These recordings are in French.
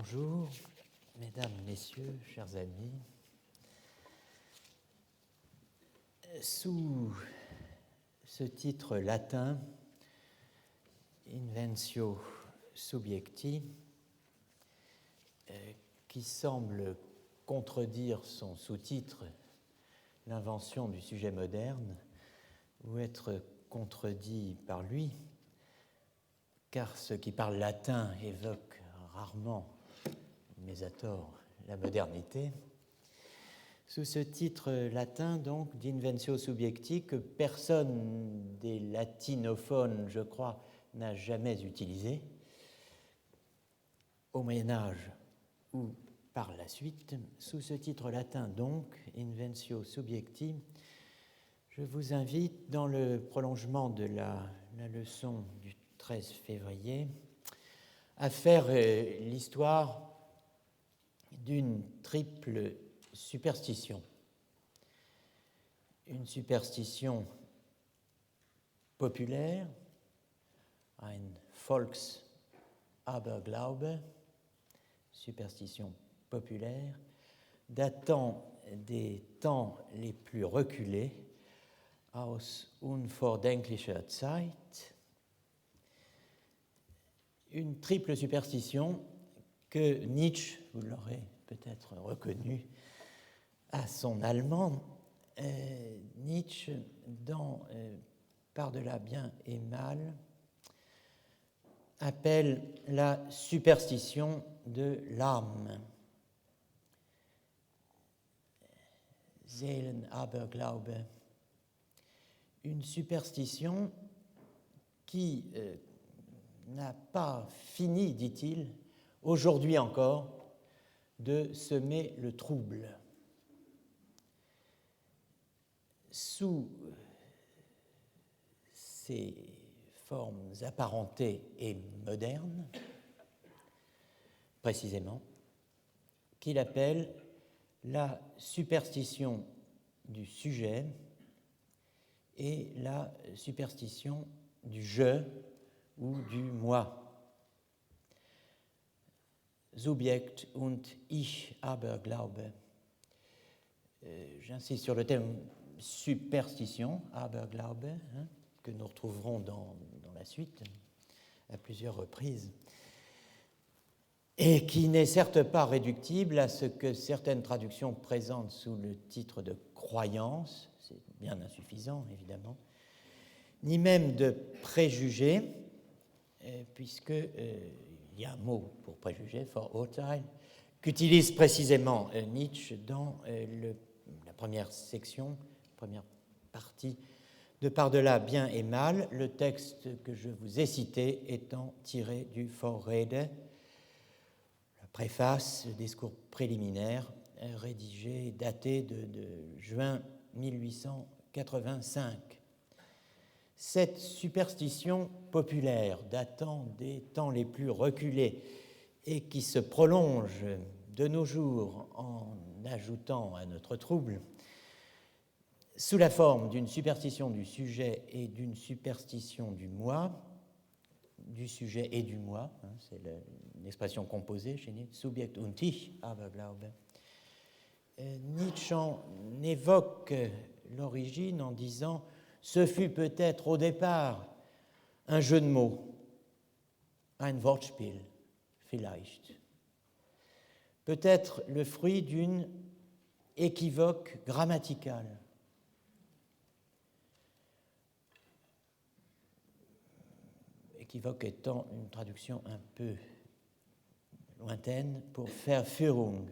Bonjour, mesdames, messieurs, chers amis. Sous ce titre latin, Inventio Subiecti, qui semble contredire son sous-titre, L'invention du sujet moderne, ou être contredit par lui, car ceux qui parlent latin évoquent rarement, mais à tort, la modernité. Sous ce titre latin, donc, d'Inventio Subiecti, que personne des latinophones, je crois, n'a jamais utilisé, au Moyen-Âge ou par la suite, sous ce titre latin, donc, Inventio Subiecti, je vous invite, dans le prolongement de la leçon du 13 février, à faire l'histoire d'une triple superstition. Une superstition populaire, ein Volksaberglaube, superstition populaire, datant des temps les plus reculés, aus unvordenklicher Zeit, une triple superstition que Nietzsche, vous l'aurez peut-être reconnu à son allemand, Nietzsche, dans Par-delà bien et mal, appelle la superstition de l'âme. Seelenaberglaube, une superstition qui n'a pas fini, dit-il, aujourd'hui encore, de semer le trouble. Sous ces formes apparentées et modernes, précisément, qu'il appelle la superstition du sujet et la superstition du je ou du moi. Subjekt und ich Aberglaube. J'insiste sur le thème superstition, Aberglaube, que nous retrouverons dans la suite à plusieurs reprises, et qui n'est certes pas réductible à ce que certaines traductions présentent sous le titre de croyance, c'est bien insuffisant évidemment, ni même de préjugés, puisque il y a un mot pour préjugé, Vorurteil, qu'utilise précisément Nietzsche dans la première section, première partie de Par-delà bien et mal, le texte que je vous ai cité étant tiré du Vorrede, la préface, le discours préliminaire, rédigé, daté de juin 1885. Cette superstition populaire datant des temps les plus reculés et qui se prolonge de nos jours en ajoutant à notre trouble, sous la forme d'une superstition du sujet et d'une superstition du moi, du sujet et du moi, c'est une expression composée chez Nietzsche, Subjekt und ich, Aberglaube. Nietzsche en évoque l'origine en disant « Ce fut peut-être au départ un jeu de mots, ein Wortspiel, vielleicht. Peut-être le fruit d'une équivoque grammaticale. Équivoque étant une traduction un peu lointaine pour Verführung.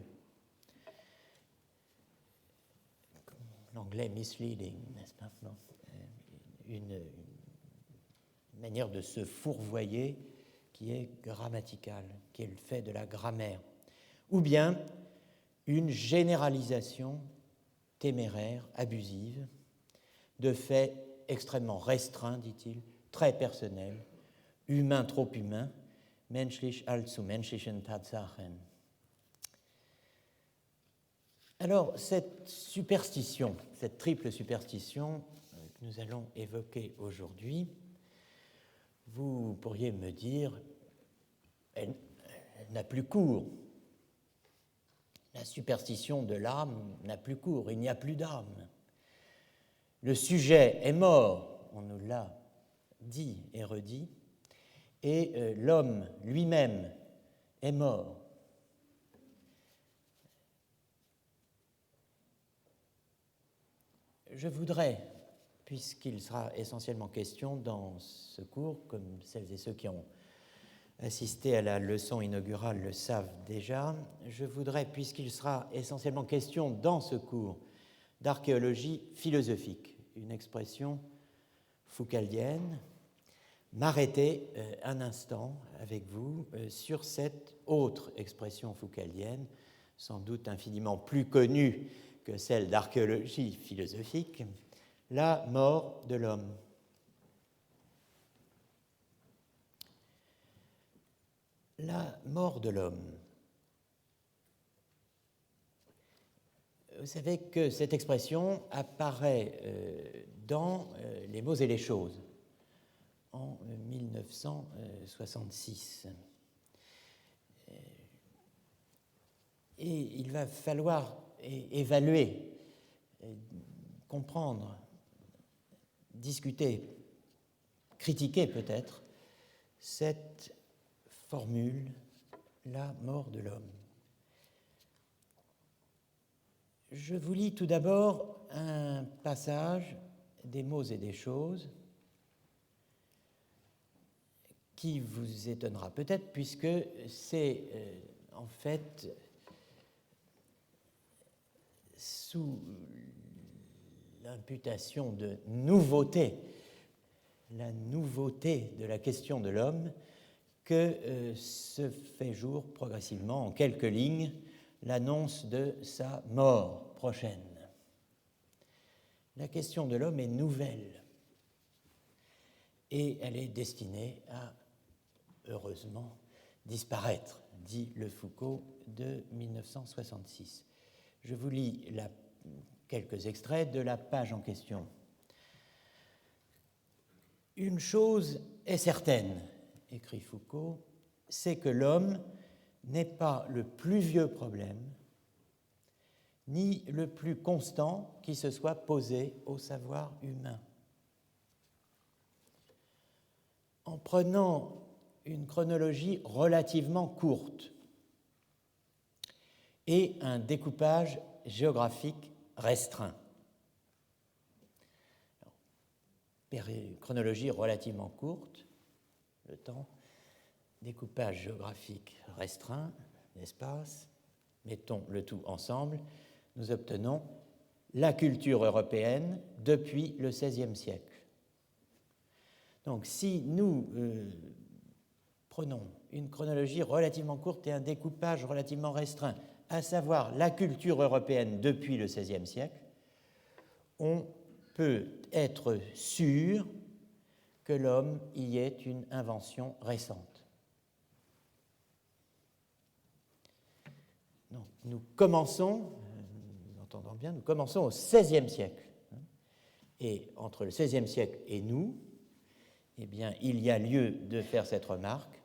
L'anglais misleading, n'est-ce pas? Non. Une manière de se fourvoyer qui est grammaticale, qui est le fait de la grammaire. Ou bien une généralisation téméraire, abusive, de faits extrêmement restreints, dit-il, très personnels, humains trop humains, menschlich allzu menschlichen Tatsachen. Alors, cette superstition, cette triple superstition que nous allons évoquer aujourd'hui, vous pourriez me dire, elle n'a plus cours. La superstition de l'âme n'a plus cours, il n'y a plus d'âme. Le sujet est mort, on nous l'a dit et redit, et l'homme lui-même est mort. Je voudrais, puisqu'il sera essentiellement question dans ce cours, comme celles et ceux qui ont assisté à la leçon inaugurale le savent déjà, je voudrais, puisqu'il sera essentiellement question dans ce cours d'archéologie philosophique, une expression foucaldienne, m'arrêter un instant avec vous sur cette autre expression foucaldienne, sans doute infiniment plus connue que celle d'archéologie philosophique, la mort de l'homme. La mort de l'homme. Vous savez que cette expression apparaît dans Les mots et les choses en 1966. Et il va falloir évaluer, comprendre, discuter, critiquer peut-être cette formule, la mort de l'homme. Je vous lis tout d'abord un passage des mots et des choses qui vous étonnera peut-être, puisque c'est en fait sous l'imputation de nouveauté, la nouveauté de la question de l'homme, que se fait jour progressivement, en quelques lignes, l'annonce de sa mort prochaine. La question de l'homme est nouvelle et elle est destinée à, heureusement, disparaître, dit Le Foucault de 1966. Je vous lis quelques extraits de la page en question. Une chose est certaine, écrit Foucault, c'est que l'homme n'est pas le plus vieux problème, ni le plus constant qui se soit posé au savoir humain. En prenant une chronologie relativement courte et un découpage géographique restreint. Chronologie relativement courte, le temps, découpage géographique restreint, l'espace, mettons le tout ensemble, nous obtenons la culture européenne depuis le XVIe siècle. Donc si nous prenons une chronologie relativement courte et un découpage relativement restreint, à savoir la culture européenne depuis le XVIe siècle, on peut être sûr que l'homme y est une invention récente. Donc, nous commençons, nous entendons bien, nous commençons au XVIe siècle. Et entre le XVIe siècle et nous, eh bien, il y a lieu de faire cette remarque.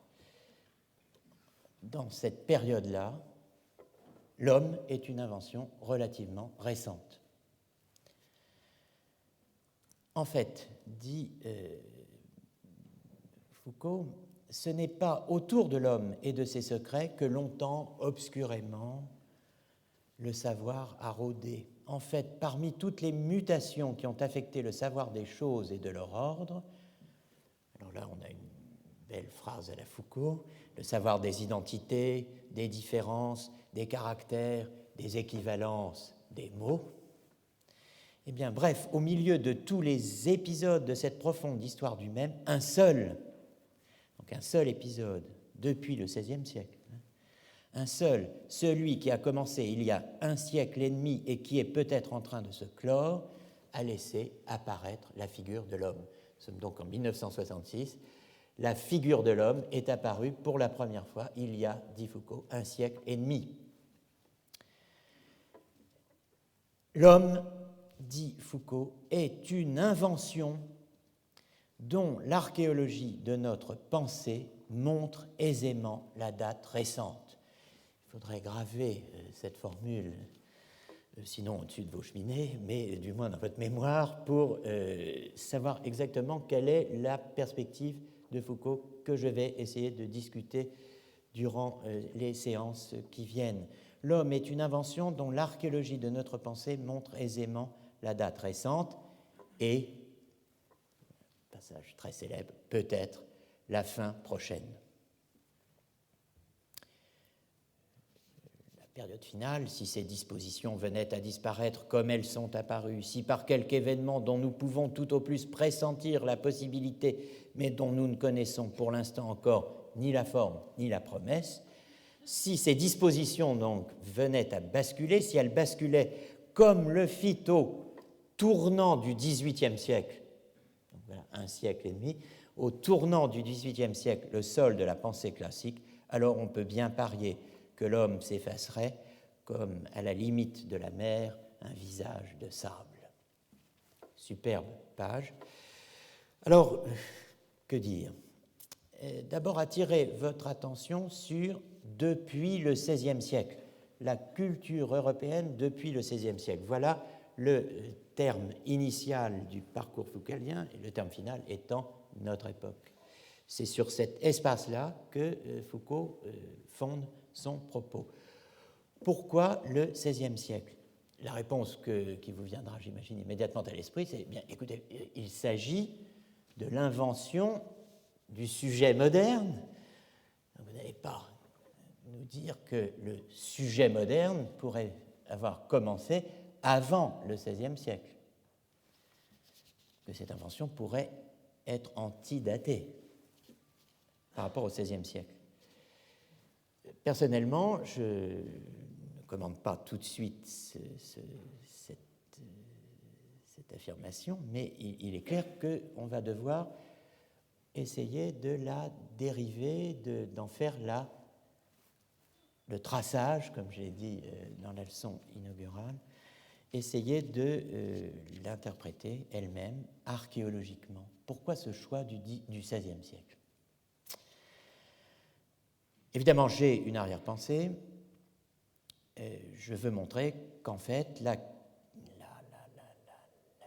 Dans cette période-là, l'homme est une invention relativement récente. En fait, dit Foucault, ce n'est pas autour de l'homme et de ses secrets que longtemps, obscurément, le savoir a rôdé. En fait, parmi toutes les mutations qui ont affecté le savoir des choses et de leur ordre, alors là on a une belle phrase à la Foucault, le savoir des identités, des différences, des caractères, des équivalences, des mots. Eh bien, bref, au milieu de tous les épisodes de cette profonde histoire du même, un seul épisode depuis le XVIe siècle, un seul, celui qui a commencé il y a un siècle et demi et qui est peut-être en train de se clore, a laissé apparaître la figure de l'homme. Nous sommes donc en 1966. La figure de l'homme est apparue pour la première fois il y a, dit Foucault, un siècle et demi. L'homme, dit Foucault, est une invention dont l'archéologie de notre pensée montre aisément la date récente. Il faudrait graver cette formule, sinon au-dessus de vos cheminées, mais du moins dans votre mémoire, pour savoir exactement quelle est la perspective de Foucault que je vais essayer de discuter durant les séances qui viennent. L'homme est une invention dont l'archéologie de notre pensée montre aisément la date récente et, passage très célèbre, peut-être la fin prochaine. La période finale, si ces dispositions venaient à disparaître comme elles sont apparues, si par quelque événement dont nous pouvons tout au plus pressentir la possibilité, mais dont nous ne connaissons pour l'instant encore ni la forme ni la promesse, si ces dispositions donc venaient à basculer, si elles basculaient comme le fit au tournant du XVIIIe siècle, donc voilà, un siècle et demi, au tournant du XVIIIe siècle, le sol de la pensée classique, alors on peut bien parier que l'homme s'effacerait comme à la limite de la mer un visage de sable. Superbe page. Alors, que dire ? D'abord attirer votre attention sur depuis le XVIe siècle, la culture européenne depuis le XVIe siècle. Voilà le terme initial du parcours foucaldien et le terme final étant notre époque. C'est sur cet espace-là que Foucault fonde son propos. Pourquoi le XVIe siècle ? La réponse qui vous viendra, j'imagine, immédiatement à l'esprit, c'est bien, écoutez, il s'agit de l'invention du sujet moderne. Vous n'allez pas nous dire que le sujet moderne pourrait avoir commencé avant le XVIe siècle, que cette invention pourrait être antidatée par rapport au XVIe siècle. Personnellement, je ne commande pas tout de suite cette affirmation, mais il est clair qu'on va devoir essayer de la dériver, d'en faire le traçage, comme j'ai dit dans la leçon inaugurale, essayer de l'interpréter elle-même archéologiquement. Pourquoi ce choix du XVIe siècle ? Évidemment, j'ai une arrière-pensée. Je veux montrer qu'en fait, la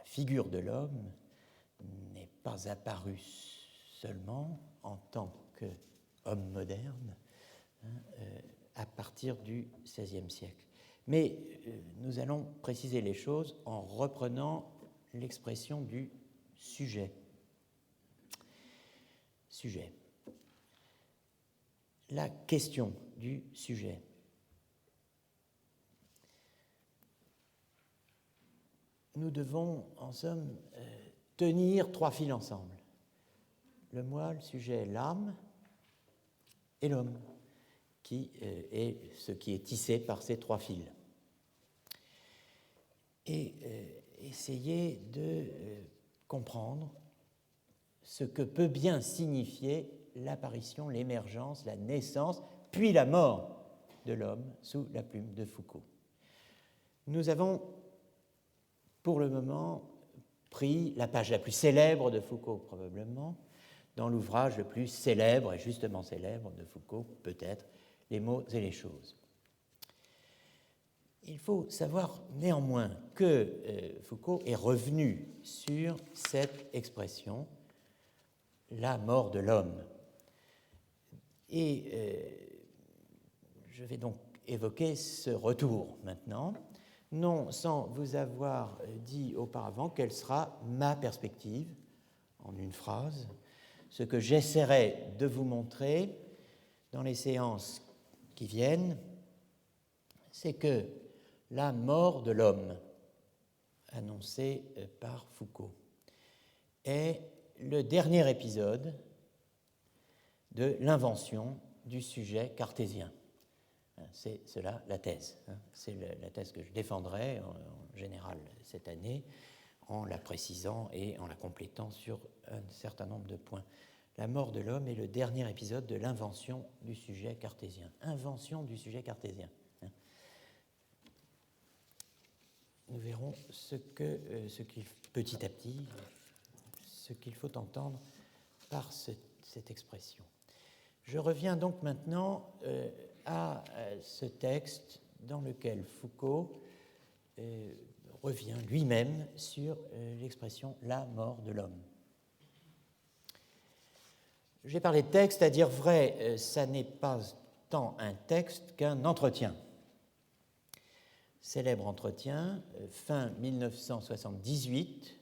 figure de l'homme n'est pas apparue seulement en tant qu'homme moderne à partir du XVIe siècle. Mais nous allons préciser les choses en reprenant l'expression du sujet. Sujet. La question du sujet. Nous devons, en somme, tenir trois fils ensemble. Le moi, le sujet, l'âme et l'homme, qui est ce qui est tissé par ces trois fils. Et essayer de comprendre ce que peut bien signifier l'apparition, l'émergence, la naissance, puis la mort de l'homme sous la plume de Foucault. Nous avons, pour le moment, pris la page la plus célèbre de Foucault, probablement, dans l'ouvrage le plus célèbre, et justement célèbre de Foucault, peut-être, Les mots et les choses. Il faut savoir néanmoins que Foucault est revenu sur cette expression, la mort de l'homme. Et je vais donc évoquer ce retour maintenant, non sans vous avoir dit auparavant quelle sera ma perspective, en une phrase, ce que j'essaierai de vous montrer dans les séances qui viennent, c'est que la mort de l'homme, annoncée par Foucault, est le dernier épisode de l'invention du sujet cartésien. C'est cela la thèse. C'est la thèse que je défendrai en général cette année, en la précisant et en la complétant sur un certain nombre de points. La mort de l'homme est le dernier épisode de l'invention du sujet cartésien. Invention du sujet cartésien. Nous verrons petit à petit, ce qu'il faut entendre par cette expression. Je reviens donc maintenant à ce texte dans lequel Foucault revient lui-même sur l'expression « la mort de l'homme ». J'ai parlé de texte, à dire vrai, ça n'est pas tant un texte qu'un entretien. Célèbre entretien, fin 1978,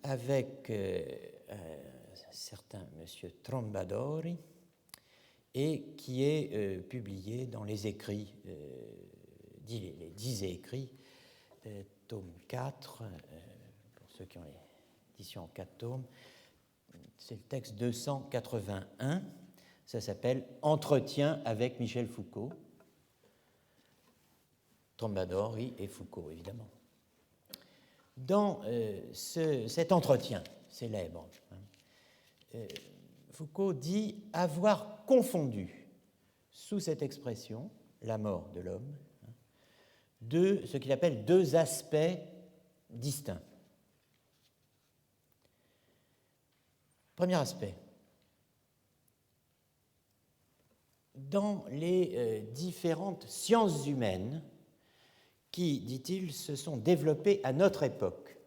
avec un certain monsieur Trombadori, et qui est publié dans les écrits, les 10 écrits, tome 4, pour ceux qui ont l'édition en 4 tomes, c'est le texte 281, ça s'appelle « Entretien avec Michel Foucault », Trombadori et Foucault, évidemment. Dans cet entretien célèbre, Foucault dit avoir confondu, sous cette expression, la mort de l'homme, ce qu'il appelle deux aspects distincts. Premier aspect. Dans les différentes sciences humaines qui, dit-il, se sont développées à notre époque,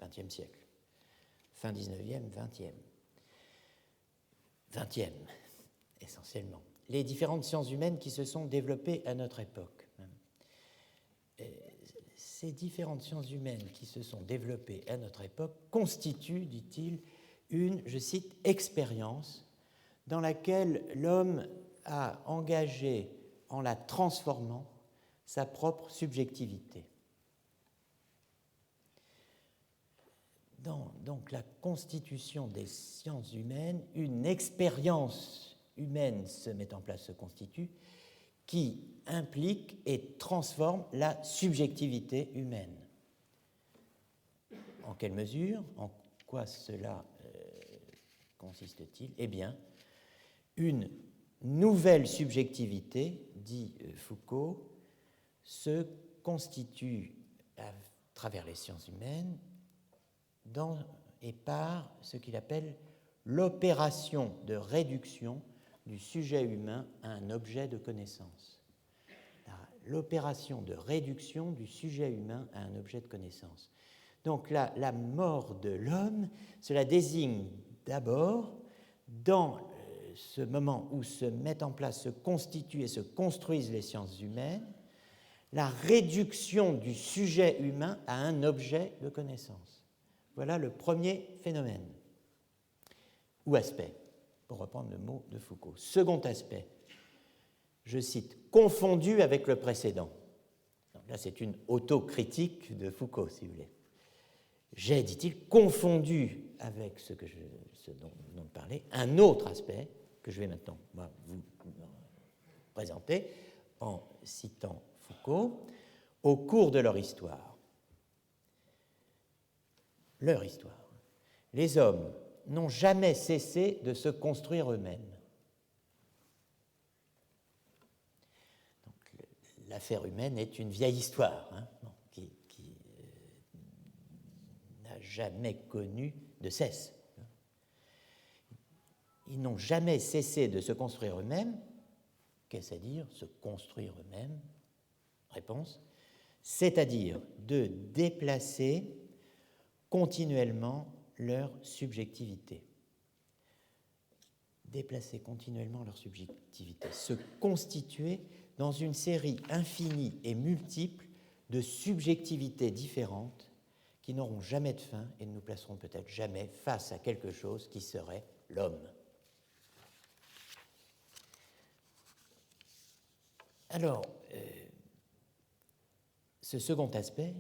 XXe siècle, fin XIXe, XXe, essentiellement. Les différentes sciences humaines qui se sont développées à notre époque. Ces différentes sciences humaines qui se sont développées à notre époque constituent, dit-il, une, je cite, expérience dans laquelle l'homme a engagé, en la transformant, sa propre subjectivité. Dans donc la constitution des sciences humaines, une expérience humaine se met en place, se constitue, qui implique et transforme la subjectivité humaine. En quelle mesure, en quoi cela consiste-t-il ? Eh bien, une nouvelle subjectivité, dit Foucault, se constitue à travers les sciences humaines dans et par ce qu'il appelle l'opération de réduction du sujet humain à un objet de connaissance. L'opération de réduction du sujet humain à un objet de connaissance. Donc la mort de l'homme, cela désigne d'abord, dans ce moment où se mettent en place, se constituent et se construisent les sciences humaines, la réduction du sujet humain à un objet de connaissance. Voilà le premier phénomène, ou aspect, pour reprendre le mot de Foucault. Second aspect, je cite, confondu avec le précédent. Donc là, c'est une autocritique de Foucault, si vous voulez. J'ai, dit-il, confondu avec ce dont je parlais, un autre aspect que je vais maintenant vous présenter en citant Foucault, au cours de leur histoire. Leur histoire. Les hommes n'ont jamais cessé de se construire eux-mêmes. Donc, l'affaire humaine est une vieille histoire, qui n'a jamais connu de cesse. Ils n'ont jamais cessé de se construire eux-mêmes. Qu'est-ce à dire, se construire eux-mêmes? Réponse, c'est-à-dire de déplacer continuellement leur subjectivité. Déplacer continuellement leur subjectivité, se constituer dans une série infinie et multiple de subjectivités différentes qui n'auront jamais de fin et ne nous placeront peut-être jamais face à quelque chose qui serait l'homme. Alors, ce second aspect,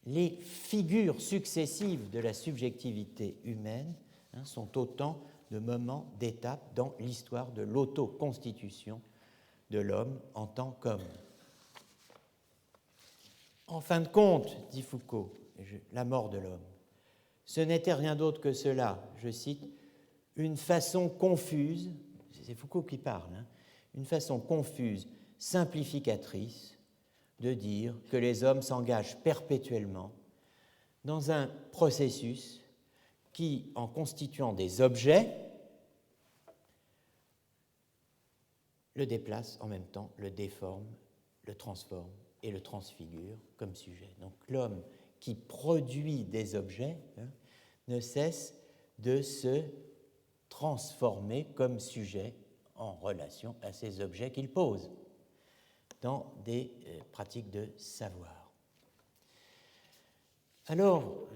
les figures successives de la subjectivité humaine sont autant de moments, d'étapes dans l'histoire de l'autoconstitution de l'homme en tant qu'homme. En fin de compte, dit Foucault, la mort de l'homme, ce n'était rien d'autre que cela, je cite, une façon confuse, c'est Foucault qui parle, une façon confuse, simplificatrice, de dire que les hommes s'engagent perpétuellement dans un processus qui, en constituant des objets, le déplace en même temps, le déforme, le transforme et le transfigure comme sujet. Donc l'homme qui produit des objets ne cesse de se transformer comme sujet en relation à ces objets qu'il pose dans des pratiques de savoir. Alors,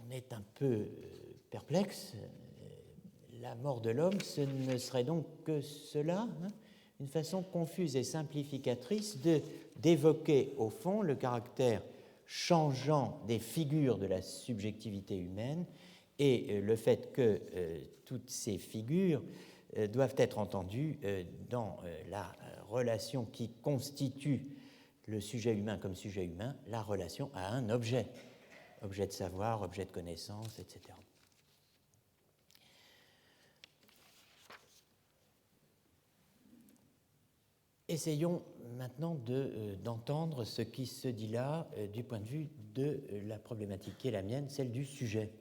on est un peu perplexe. La mort de l'homme, ce ne serait donc que cela, une façon confuse et simplificatrice d'évoquer au fond le caractère changeant des figures de la subjectivité humaine et le fait que toutes ces figures doivent être entendues dans la relation qui constitue le sujet humain comme sujet humain, la relation à un objet, objet de savoir, objet de connaissance, etc. Essayons maintenant d'entendre ce qui se dit là du point de vue de la problématique qui est la mienne, celle du sujet.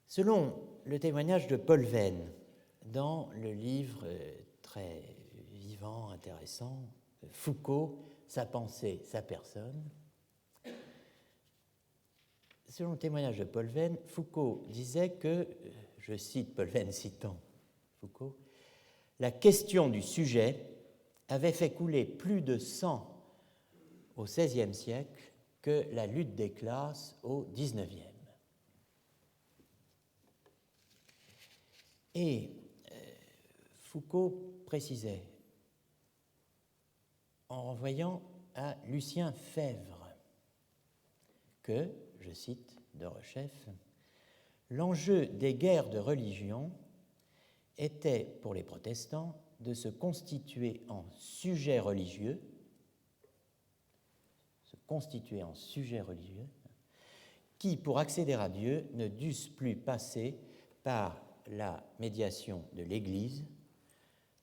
Selon le témoignage de Paul Venn, dans le livre très vivant, intéressant, Foucault, sa pensée, sa personne, selon le témoignage de Paul Venn, Foucault disait que, je cite Paul Venn citant Foucault, la question du sujet avait fait couler plus de sang au XVIe siècle que la lutte des classes au XIXe. Et Foucault précisait, en renvoyant à Lucien Febvre, que, je cite de Rechef, l'enjeu des guerres de religion était pour les protestants de se constituer en sujet religieux, qui, pour accéder à Dieu, ne dussent plus passer par la médiation de l'Église,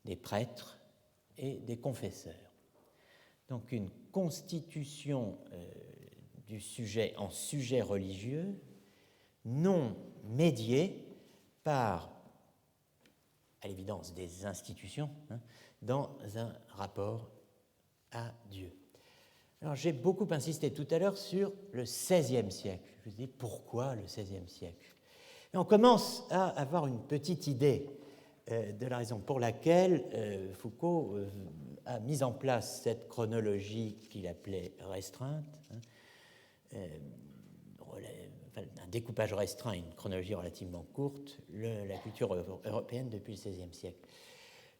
des prêtres et des confesseurs. Donc une constitution du sujet en sujet religieux non médiée par, à l'évidence, des institutions, dans un rapport à Dieu. Alors j'ai beaucoup insisté tout à l'heure sur le XVIe siècle. Je vous dis pourquoi le XVIe siècle. Et on commence à avoir une petite idée de la raison pour laquelle Foucault a mis en place cette chronologie qu'il appelait restreinte, un découpage restreint et une chronologie relativement courte, la culture européenne depuis le XVIe siècle.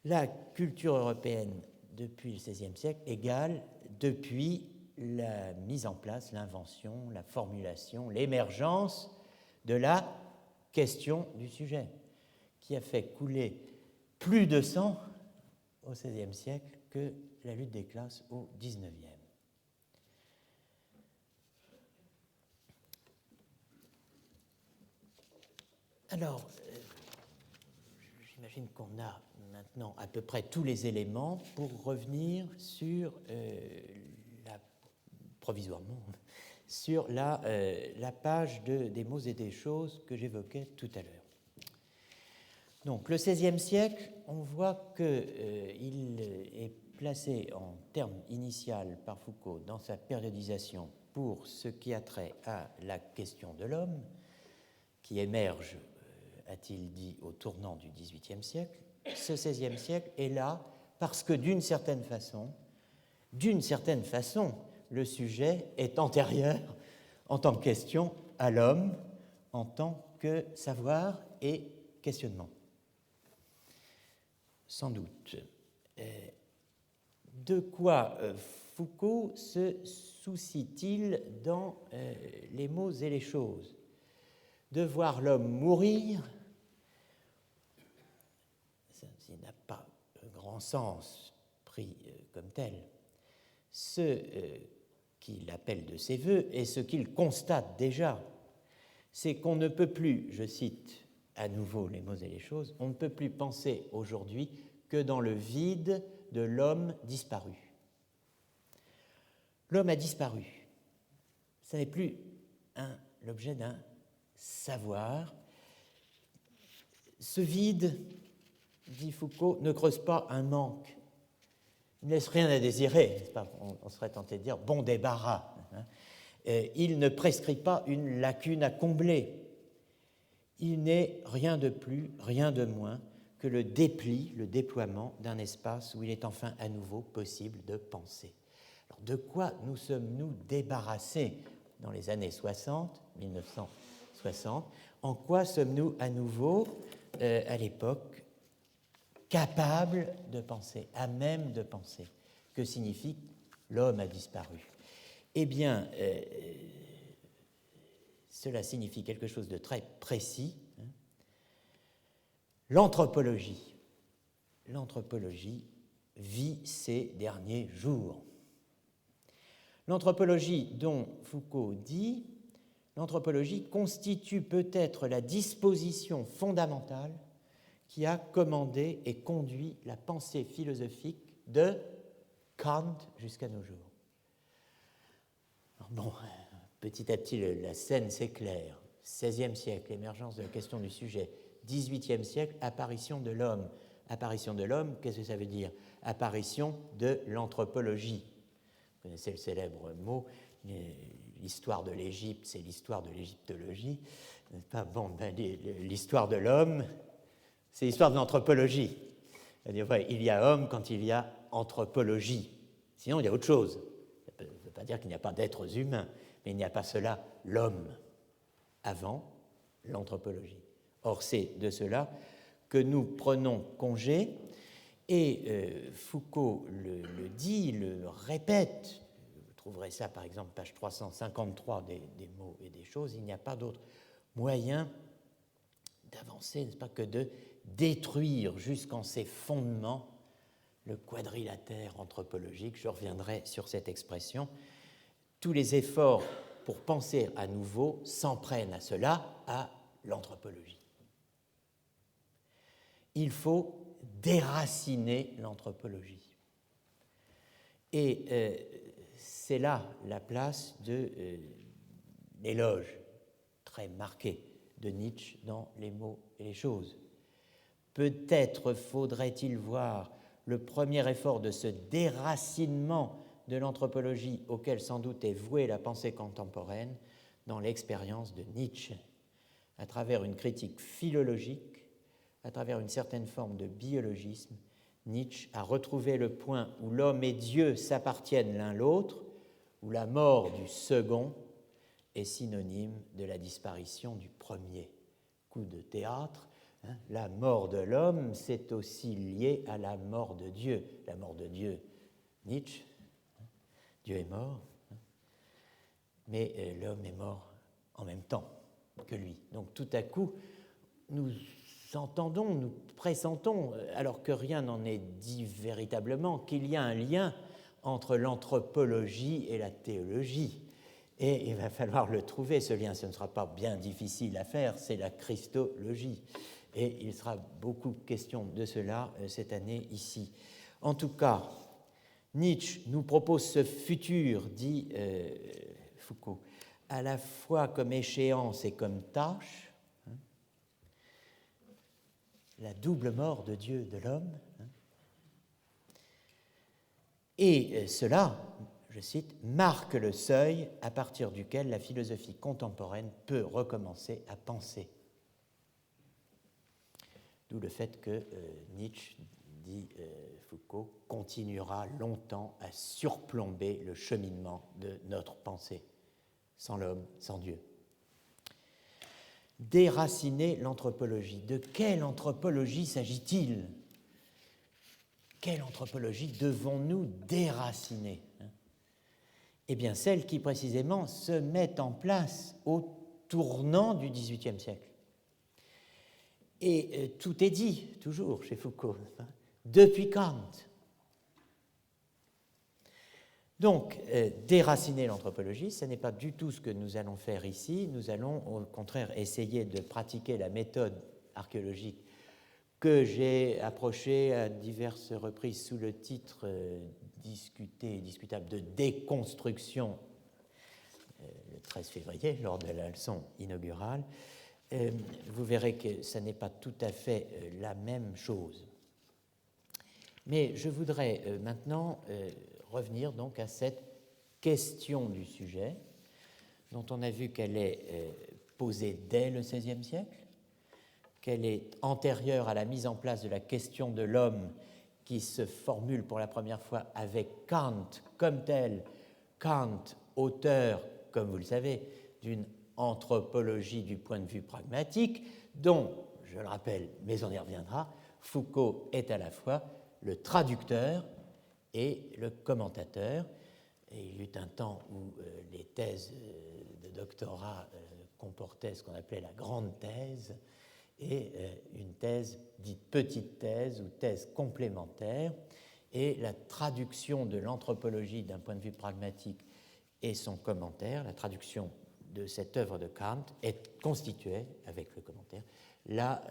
La culture européenne depuis le XVIe siècle égale depuis la mise en place, l'invention, la formulation, l'émergence de la question du sujet, qui a fait couler plus de sang au XVIe siècle que la lutte des classes au XIXe. Alors, j'imagine qu'on a maintenant à peu près tous les éléments pour revenir sur, provisoirement, sur la page des mots et des choses que j'évoquais tout à l'heure. Donc, le XVIe siècle, on voit qu'il est placé en terme initial par Foucault dans sa périodisation pour ce qui a trait à la question de l'homme, qui émerge, a-t-il dit, au tournant du XVIIIe siècle. Ce XVIe siècle est là parce que d'une certaine façon, le sujet est antérieur en tant que question à l'homme, en tant que savoir et questionnement. Sans doute. De quoi Foucault se soucie-t-il dans les mots et les choses? De voir l'homme mourir, ça n'a pas grand sens pris comme tel. Ce qu'il appelle de ses voeux et ce qu'il constate déjà, c'est qu'on ne peut plus, je cite à nouveau les mots et les choses, on ne peut plus penser aujourd'hui que dans le vide de l'homme disparu. L'homme a disparu. Ce n'est plus l'objet d'un savoir. Ce vide dit Foucault, ne creuse pas un manque. Il ne laisse rien à désirer, on serait tenté de dire bon débarras. Il ne prescrit pas une lacune à combler. Il n'est rien de plus, rien de moins que le dépli, le déploiement d'un espace où il est enfin à nouveau possible de penser. Alors, de quoi nous sommes-nous débarrassés dans les années 60, 1960 ? En quoi sommes-nous à nouveau, à l'époque, capables de penser, à même de penser ? Que signifie l'homme a disparu ? Eh bien, cela signifie quelque chose de très précis. L'anthropologie vit ses derniers jours. L'anthropologie dont Foucault dit, l'anthropologie constitue peut-être la disposition fondamentale qui a commandé et conduit la pensée philosophique de Kant jusqu'à nos jours. Alors bon, petit à petit, la scène s'éclaire. XVIe siècle, émergence de la question du sujet. XVIIIe siècle, apparition de l'homme. Apparition de l'homme, qu'est-ce que ça veut dire ? Apparition de l'anthropologie. Vous connaissez le célèbre mot, l'histoire de l'Égypte, c'est l'histoire de l'égyptologie. Bon, l'histoire de l'homme, c'est l'histoire de l'anthropologie. C'est-à-dire, il y a homme quand il y a anthropologie. Sinon, il y a autre chose. Ça ne veut pas dire qu'il n'y a pas d'êtres humains, mais il n'y a pas cela, l'homme, avant l'anthropologie. Or, c'est de cela que nous prenons congé, et Foucault le dit, le répète. Vous trouverez ça, par exemple, page 353 des mots et des choses. Il n'y a pas d'autre moyen d'avancer, n'est-ce pas, que de détruire jusqu'en ses fondements le quadrilatère anthropologique. Je reviendrai sur cette expression. Tous les efforts pour penser à nouveau s'en prennent à cela, à l'anthropologie. Il faut déraciner l'anthropologie. Et c'est là la place de l'éloge très marqué de Nietzsche dans Les mots et les choses. Peut-être faudrait-il voir le premier effort de ce déracinement de l'anthropologie auquel sans doute est vouée la pensée contemporaine dans l'expérience de Nietzsche, à travers une critique philologique, à travers une certaine forme de biologisme. Nietzsche a retrouvé le point où l'homme et Dieu s'appartiennent l'un l'autre, où la mort du second est synonyme de la disparition du premier. Coup de théâtre, la mort de l'homme, c'est aussi lié à la mort de Dieu. La mort de Dieu, Nietzsche, Dieu est mort, mais l'homme est mort en même temps que lui. Donc tout à coup, nous entendons, nous pressentons, alors que rien n'en est dit véritablement, qu'il y a un lien entre l'anthropologie et la théologie. Et il va falloir le trouver, ce lien. Ce ne sera pas bien difficile à faire, c'est la christologie. Et il sera beaucoup question de cela cette année ici. En tout cas, Nietzsche nous propose ce futur, dit Foucault, à la fois comme échéance et comme tâche, la double mort de Dieu, de l'homme. Et cela, je cite, marque le seuil à partir duquel la philosophie contemporaine peut recommencer à penser. D'où le fait que Nietzsche, dit Foucault, continuera longtemps à surplomber le cheminement de notre pensée, sans l'homme, sans Dieu. Déraciner l'anthropologie. De quelle anthropologie s'agit-il ? Quelle anthropologie devons-nous déraciner ? Eh bien, celle qui, précisément, se met en place au tournant du XVIIIe siècle. Et tout est dit, toujours, chez Foucault, depuis Kant. Donc, déraciner l'anthropologie, ce n'est pas du tout ce que nous allons faire ici. Nous allons, au contraire, essayer de pratiquer la méthode archéologique que j'ai approchée à diverses reprises sous le titre discuté et discutable de déconstruction le 13 février, lors de la leçon inaugurale. Vous verrez que ce n'est pas tout à fait la même chose. Mais je voudrais maintenant revenir donc à cette question du sujet, dont on a vu qu'elle est posée dès le XVIe siècle, qu'elle est antérieure à la mise en place de la question de l'homme qui se formule pour la première fois avec Kant comme tel, Kant, auteur, comme vous le savez, d'une anthropologie du point de vue pragmatique, dont, je le rappelle, mais on y reviendra, Foucault est à la fois le traducteur et le commentateur. Et il y eut un temps où les thèses de doctorat comportaient ce qu'on appelait la grande thèse et une thèse dite petite thèse ou thèse complémentaire. Et la traduction de l'anthropologie d'un point de vue pragmatique et son commentaire, la traduction de cette œuvre de Kant, est constituée, avec le commentaire, la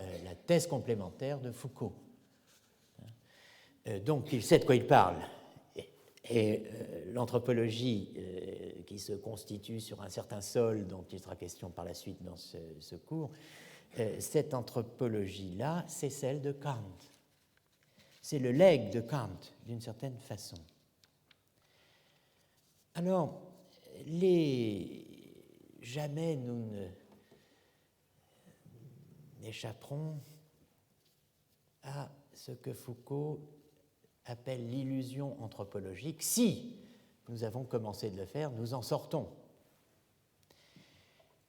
thèse complémentaire de Foucault. Donc il sait de quoi il parle. Et l'anthropologie qui se constitue sur un certain sol, dont il sera question par la suite dans ce cours, cette anthropologie-là, c'est celle de Kant. C'est le legs de Kant, d'une certaine façon. Alors, jamais nous n'échapperons à ce que Foucault appelle l'illusion anthropologique. Si nous avons commencé de le faire, nous en sortons.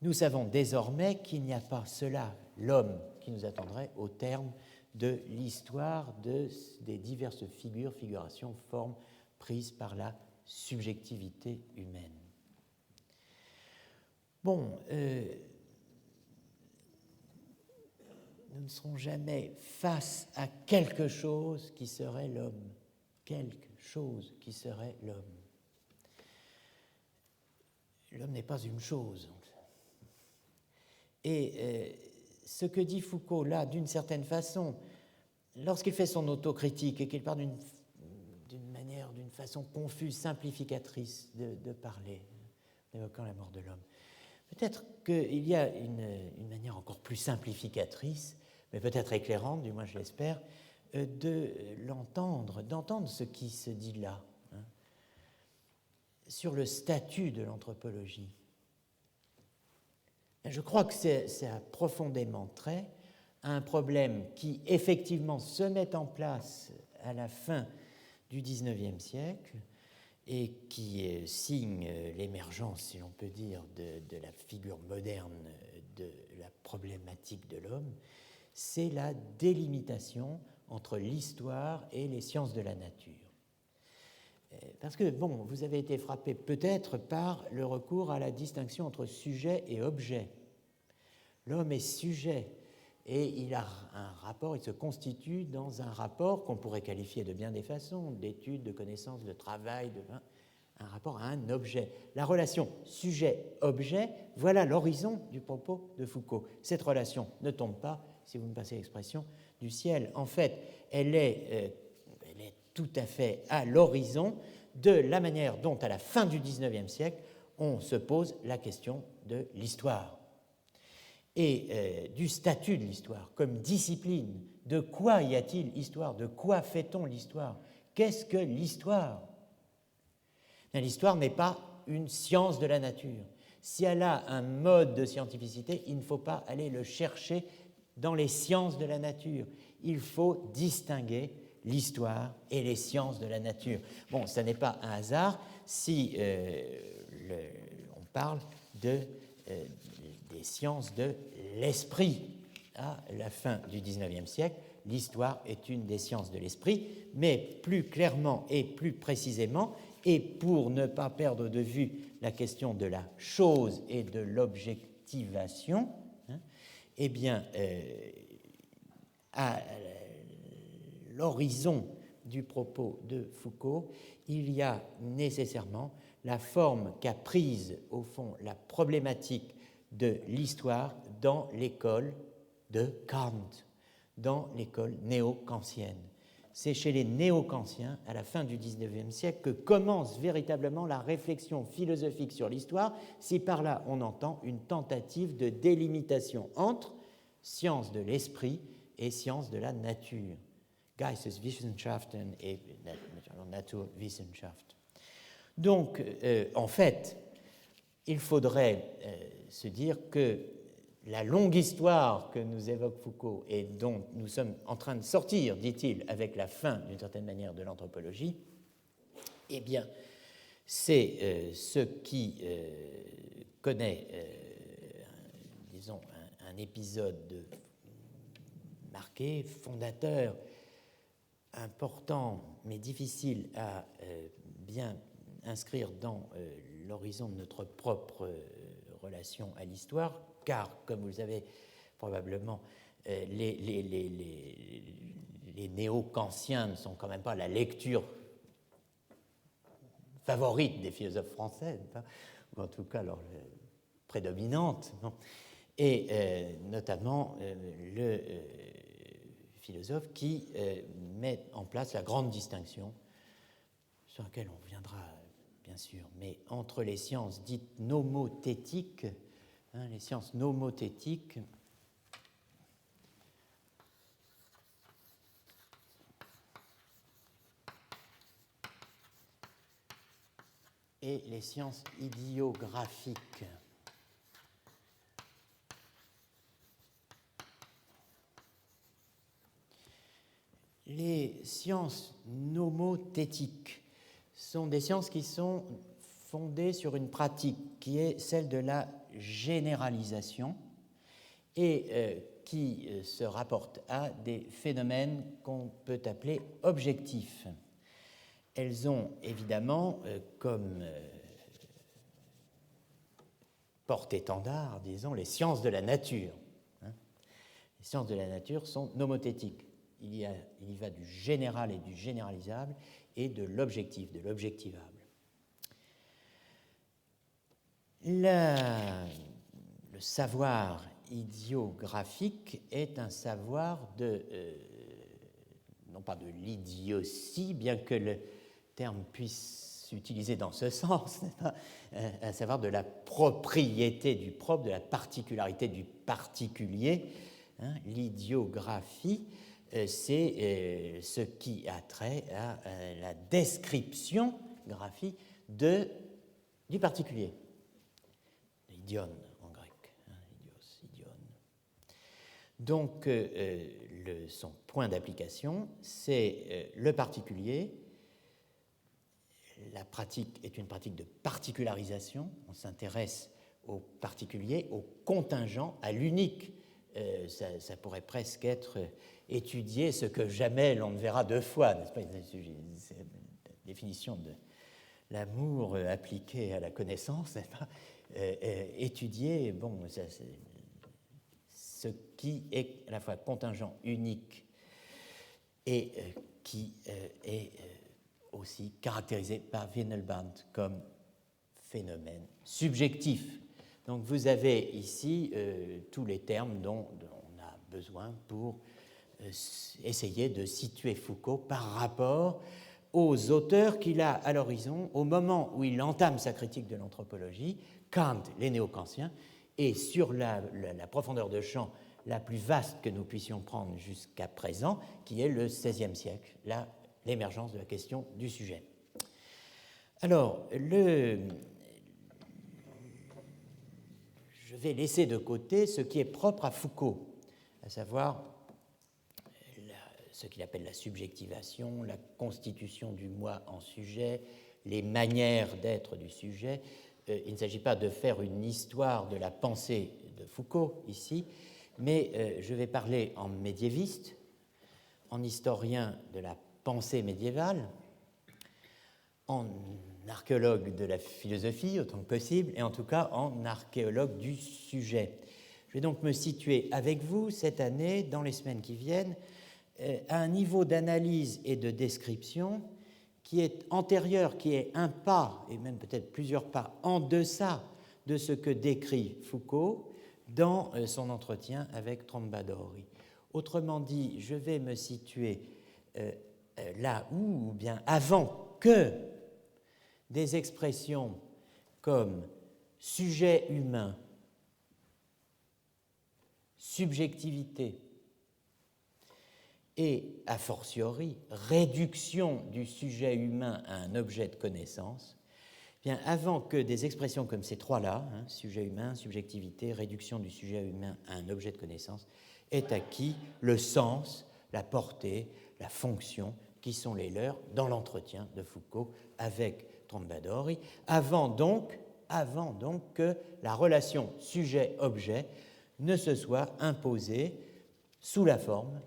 Nous savons désormais qu'il n'y a pas cela, l'homme, qui nous attendrait au terme de l'histoire des diverses figurations, formes prises par la subjectivité humaine. Bon, nous ne serons jamais face à quelque chose qui serait l'homme. Quelque chose qui serait l'homme. L'homme n'est pas une chose. Et ce que dit Foucault là, d'une certaine façon, lorsqu'il fait son autocritique et qu'il parle d'une façon confuse, simplificatrice de parler, évoquant la mort de l'homme, peut-être qu'il y a une manière encore plus simplificatrice, mais peut-être éclairante, du moins je l'espère, d'entendre ce qui se dit là, sur le statut de l'anthropologie. Je crois que ça a profondément trait à un problème qui, effectivement, se met en place à la fin du XIXe siècle et qui signe l'émergence, si l'on peut dire, de la figure moderne de la problématique de l'homme, c'est la délimitation entre l'histoire et les sciences de la nature. Parce que, bon, vous avez été frappé peut-être par le recours à la distinction entre sujet et objet. L'homme est sujet et il a un rapport, il se constitue dans un rapport qu'on pourrait qualifier de bien des façons, d'étude, de connaissance, de travail, un rapport à un objet. La relation sujet-objet, voilà l'horizon du propos de Foucault. Cette relation ne tombe pas, si vous me passez l'expression, du ciel. En fait, elle est tout à fait à l'horizon de la manière dont, à la fin du XIXe siècle, on se pose la question de l'histoire et du statut de l'histoire comme discipline. De quoi y a-t-il histoire? De quoi fait-on l'histoire? Qu'est-ce que l'histoire? L'histoire n'est pas une science de la nature. Si elle a un mode de scientificité, il ne faut pas aller le chercher dans les sciences de la nature. Il faut distinguer l'histoire et les sciences de la nature. Bon, ce n'est pas un hasard si on parle des sciences de l'esprit. À la fin du XIXe siècle, l'histoire est une des sciences de l'esprit, mais plus clairement et plus précisément, et pour ne pas perdre de vue la question de la chose et de l'objectivation, eh bien, à l'horizon du propos de Foucault, il y a nécessairement la forme qu'a prise, au fond, la problématique de l'histoire dans l'école de Kant, dans l'école néo-kantienne. C'est chez les néo-kantiens, à la fin du XIXe siècle, que commence véritablement la réflexion philosophique sur l'histoire, si par là on entend une tentative de délimitation entre science de l'esprit et science de la nature. Geisteswissenschaften et Naturwissenschaft. Donc, en fait, il faudrait se dire que la longue histoire que nous évoque Foucault et dont nous sommes en train de sortir, dit-il, avec la fin, d'une certaine manière, de l'anthropologie, eh bien, c'est ce qui connaît, disons, un épisode marqué, fondateur, important, mais difficile à bien inscrire dans l'horizon de notre propre relation à l'histoire, car, comme vous le savez probablement, les néo-kantiens ne sont quand même pas la lecture favorite des philosophes français, ou en tout cas leur prédominante, non, et notamment le philosophe qui met en place la grande distinction, sur laquelle on reviendra bien sûr, mais entre les sciences dites nomothétiques, les sciences nomothétiques et les sciences idiographiques. Les sciences nomothétiques sont des sciences qui sont fondées sur une pratique qui est celle de la généralisation et qui se rapporte à des phénomènes qu'on peut appeler objectifs. Elles ont évidemment comme porte-étendard, disons, les sciences de la nature. Les sciences de la nature sont nomothétiques. Il y va du général et du généralisable et de l'objectif, de l'objectivable. Le savoir idiographique est un savoir non pas de l'idiotie, bien que le terme puisse s'utiliser dans ce sens, un savoir de la propriété du propre, de la particularité du particulier. L'idiographie, c'est ce qui a trait à la description, graphie, du particulier. Idion en grec, idios, idion. Donc, son point d'application, c'est le particulier. La pratique est une pratique de particularisation. On s'intéresse au particulier, au contingent, à l'unique. Ça pourrait presque être étudier ce que jamais l'on ne verra deux fois, n'est-ce pas? C'est la définition de l'amour appliqué à la connaissance, n'est-ce pas? Étudier, bon, ce qui est à la fois contingent, unique et qui est aussi caractérisé par Windelband comme phénomène subjectif. Donc vous avez ici tous les termes dont on a besoin pour essayer de situer Foucault par rapport aux auteurs qu'il a à l'horizon au moment où il entame sa critique de l'anthropologie, Kant, les néo-kantiens, et sur la profondeur de champ la plus vaste que nous puissions prendre jusqu'à présent, qui est le XVIe siècle, l'émergence de la question du sujet. Alors, je vais laisser de côté ce qui est propre à Foucault, à savoir ce qu'il appelle la subjectivation, la constitution du moi en sujet, les manières d'être du sujet. Il ne s'agit pas de faire une histoire de la pensée de Foucault ici, mais je vais parler en médiéviste, en historien de la pensée médiévale, en archéologue de la philosophie autant que possible, et en tout cas en archéologue du sujet. Je vais donc me situer avec vous cette année, dans les semaines qui viennent, à un niveau d'analyse et de description qui est antérieur, qui est un pas, et même peut-être plusieurs pas, en deçà de ce que décrit Foucault dans son entretien avec Trombadori. Autrement dit, je vais me situer là où, ou bien avant que des expressions comme sujet humain, subjectivité et, a fortiori, réduction du sujet humain à un objet de connaissance, bien, avant que des expressions comme ces trois-là, sujet humain, subjectivité, réduction du sujet humain à un objet de connaissance, aient acquis le sens, la portée, la fonction qui sont les leurs dans l'entretien de Foucault avec Trombadori, avant donc que la relation sujet-objet ne se soit imposée sous la forme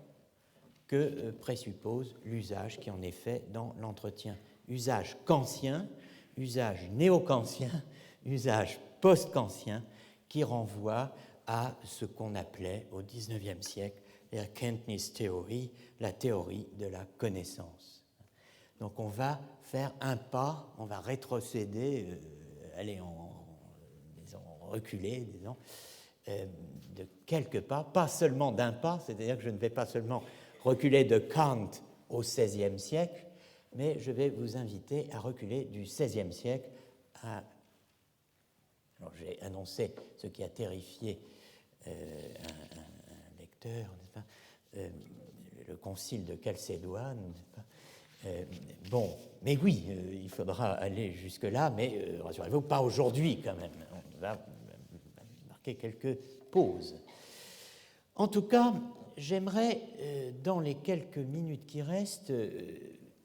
que présuppose l'usage qui en est fait dans l'entretien. Usage kantien, usage néo-kantien, usage post-kantien, qui renvoie à ce qu'on appelait au XIXe siècle l'Erkenntnistheorie, la théorie de la connaissance. Donc on va faire un pas, on va rétrocéder, disons, reculer, disons, de quelques pas seulement d'un pas, c'est-à-dire que je ne vais pas seulement reculer de Kant au XVIe siècle, mais je vais vous inviter à reculer du XVIe siècle à... Alors j'ai annoncé ce qui a terrifié un lecteur, n'est-ce pas, le concile de Chalcédoine, n'est-ce pas, bon, mais oui, il faudra aller jusque-là, mais rassurez-vous, pas aujourd'hui quand même. On va marquer quelques pauses. En tout cas, j'aimerais, dans les quelques minutes qui restent,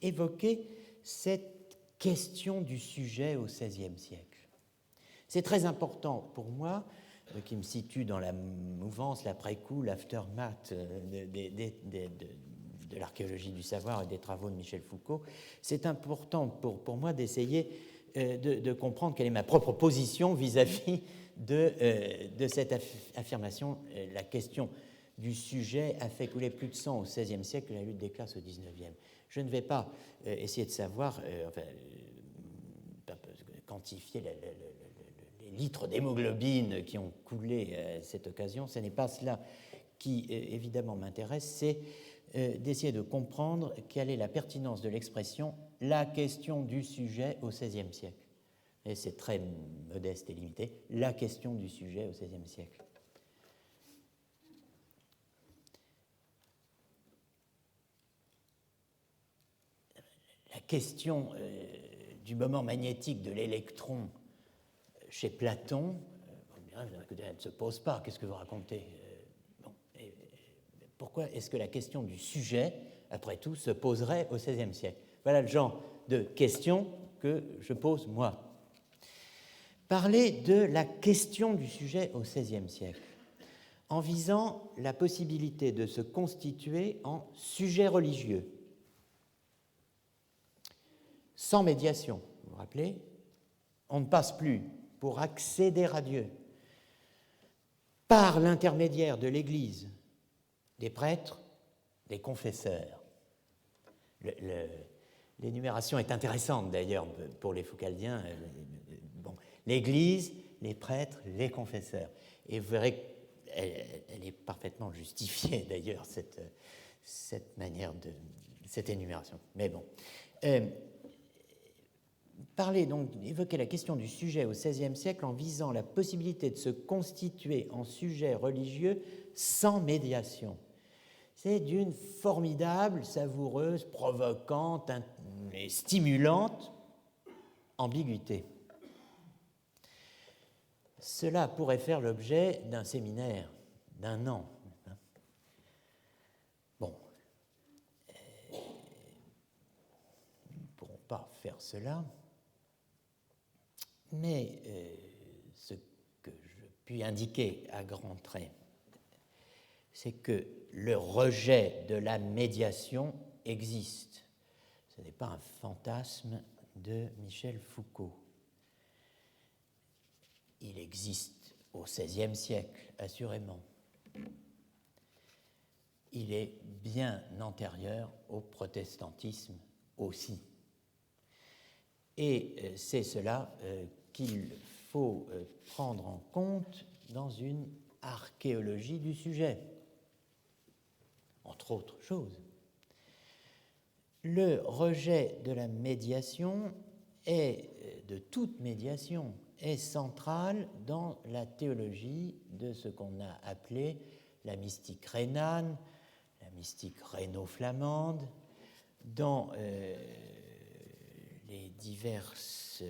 évoquer cette question du sujet au XVIe siècle. C'est très important pour moi, qui me situe dans la mouvance, l'après-coup, l'aftermath de l'archéologie du savoir et des travaux de Michel Foucault. C'est important pour moi d'essayer de comprendre quelle est ma propre position vis-à-vis de cette affirmation. La question du sujet a fait couler plus de sang au XVIe siècle que la lutte des classes au XIXe. Je ne vais pas essayer de savoir, quantifier les litres d'hémoglobine qui ont coulé à cette occasion. Ce n'est pas cela qui, évidemment, m'intéresse, c'est d'essayer de comprendre quelle est la pertinence de l'expression « la question du sujet au XVIe siècle ». Et c'est très modeste et limité, la question du sujet au XVIe siècle. La question du moment magnétique de l'électron chez Platon, elle ne se pose pas, qu'est-ce que vous racontez? Pourquoi est-ce que la question du sujet, après tout, se poserait au XVIe siècle? Voilà le genre de question que je pose moi. Parler de la question du sujet au XVIe siècle, en visant la possibilité de se constituer en sujet religieux, sans médiation. Vous vous rappelez? On ne passe plus pour accéder à Dieu par l'intermédiaire de l'Église, des prêtres, des confesseurs. L'énumération est intéressante d'ailleurs pour les Foucaldiens. Bon, l'Église, les prêtres, les confesseurs. Et vous verrez qu'elle est parfaitement justifiée d'ailleurs, cette manière de cette énumération. Mais bon. Évoquer la question du sujet au XVIe siècle en visant la possibilité de se constituer en sujet religieux sans médiation. C'est d'une formidable, savoureuse, provocante et stimulante ambiguïté. Cela pourrait faire l'objet d'un séminaire d'1 an. Bon, nous ne pourrons pas faire cela. Mais ce que je puis indiquer à grands traits, c'est que le rejet de la médiation existe. Ce n'est pas un fantasme de Michel Foucault. Il existe au XVIe siècle, assurément. Il est bien antérieur au protestantisme aussi. Et c'est cela qu'il faut prendre en compte dans une archéologie du sujet, entre autres choses. Le rejet de la médiation de toute médiation est central dans la théologie de ce qu'on a appelé la mystique rhénane, la mystique rhéno-flamande, dans les diverses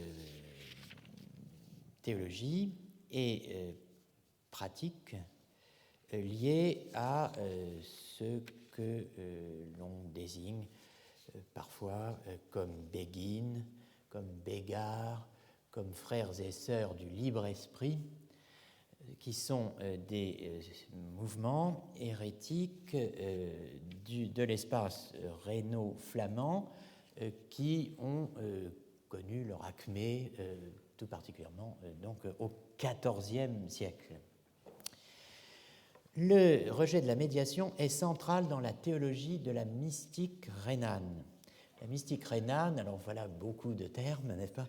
théologies et pratiques liées à ce que l'on désigne parfois comme Béguine, comme Bégard, comme frères et sœurs du libre esprit, qui sont des mouvements hérétiques de l'espace rhéno-flamand qui ont connu leur acmé tout particulièrement donc au XIVe siècle. Le rejet de la médiation est central dans la théologie de la mystique rhénane. La mystique rhénane, alors voilà beaucoup de termes, n'est-ce pas,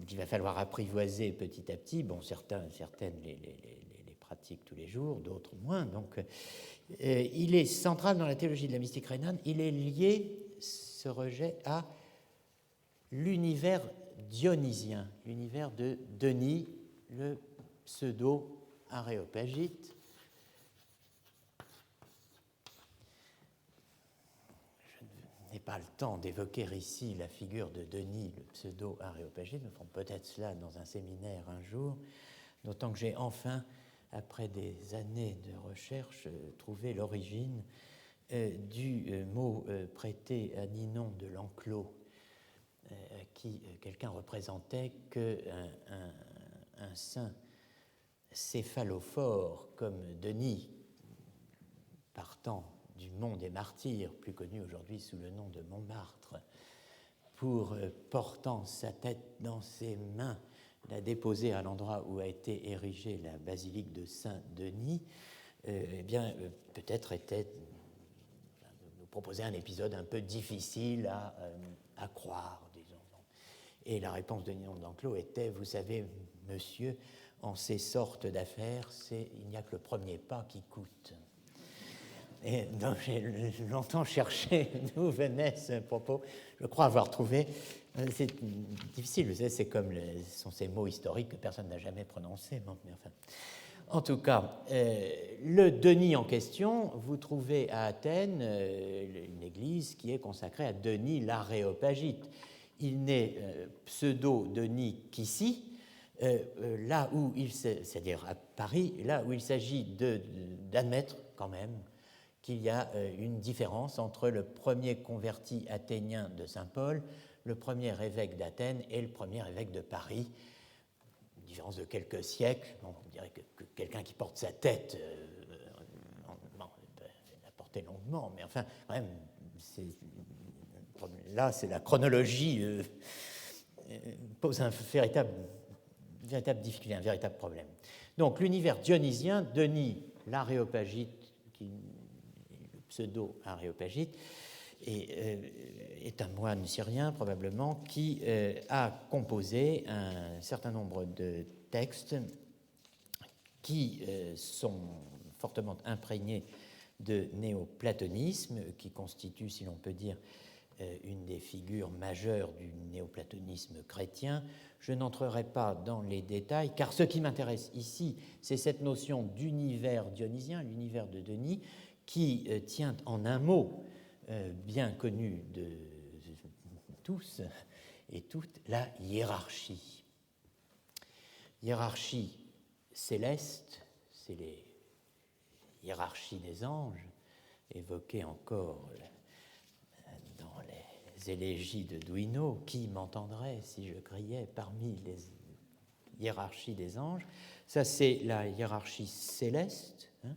qu'il va falloir apprivoiser petit à petit. Bon, certaines les pratiquent tous les jours, d'autres moins. Donc, il est central dans la théologie de la mystique rhénane. Il est lié, ce rejet, à l'univers dionysien, l'univers de Denis, le pseudo-aréopagite. Je n'ai pas le temps d'évoquer ici la figure de Denis, le pseudo-aréopagite. Nous ferons peut-être cela dans un séminaire un jour, d'autant que j'ai enfin, après des années de recherche, trouvé l'origine du mot prêté à Ninon de l'Enclos, qui quelqu'un représentait qu'un saint céphalophore comme Denis, partant du mont des Martyrs, plus connu aujourd'hui sous le nom de Montmartre, pour, portant sa tête dans ses mains, la déposer à l'endroit où a été érigée la basilique de Saint-Denis, eh bien, peut-être nous proposait un épisode un peu difficile à croire, disons. Et la réponse de Ninon d'Enclos était, vous savez, monsieur, en ces sortes d'affaires, il n'y a que le premier pas qui coûte. Et donc j'ai longtemps cherché d'où venait ce propos. Je crois avoir trouvé. C'est difficile, vous savez, c'est comme ce sont ces mots historiques que personne n'a jamais prononcés. Bon, mais enfin. En tout cas, le Denis en question, vous trouvez à Athènes une église qui est consacrée à Denis l'Aréopagite. Il n'est pseudo-Denis qu'ici, là où c'est-à-dire à Paris, là où il s'agit d'admettre quand même qu'il y a une différence entre le premier converti athénien de Saint-Paul, le premier évêque d'Athènes et le premier évêque de Paris. Une différence de quelques siècles. Bon, on dirait que quelqu'un qui porte sa tête, il peut la porter longuement, mais enfin, quand même, là, c'est la chronologie pose un véritable difficulté, un véritable problème. Donc, l'univers dionysien, Denis l'Aréopagite, qui pseudo-aréopagite, est un moine syrien probablement qui a composé un certain nombre de textes qui sont fortement imprégnés de néoplatonisme, qui constitue, si l'on peut dire, une des figures majeures du néoplatonisme chrétien. Je n'entrerai pas dans les détails, car ce qui m'intéresse ici, c'est cette notion d'univers dionysien, l'univers de Denis, qui tient en un mot, bien connu de tous et toutes, la hiérarchie. Hiérarchie céleste, c'est les hiérarchies des anges, évoquées encore dans les élégies de Duino. Qui m'entendrait si je criais parmi les hiérarchies des anges? Ça, c'est la hiérarchie céleste, hein,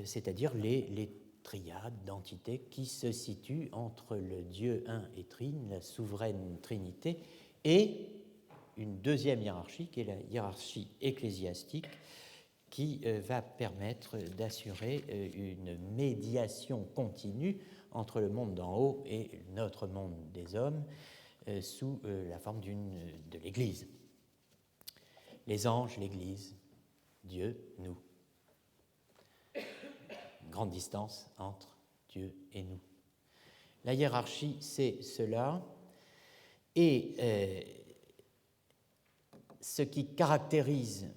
c'est-à-dire les triades d'entités qui se situent entre le Dieu un et trine, la souveraine Trinité, et une deuxième hiérarchie, qui est la hiérarchie ecclésiastique, qui va permettre d'assurer une médiation continue entre le monde d'en haut et notre monde des hommes sous la forme de l'Église. Les anges, l'Église, Dieu, nous. Grande distance entre Dieu et nous. La hiérarchie, c'est cela. Et ce qui caractérise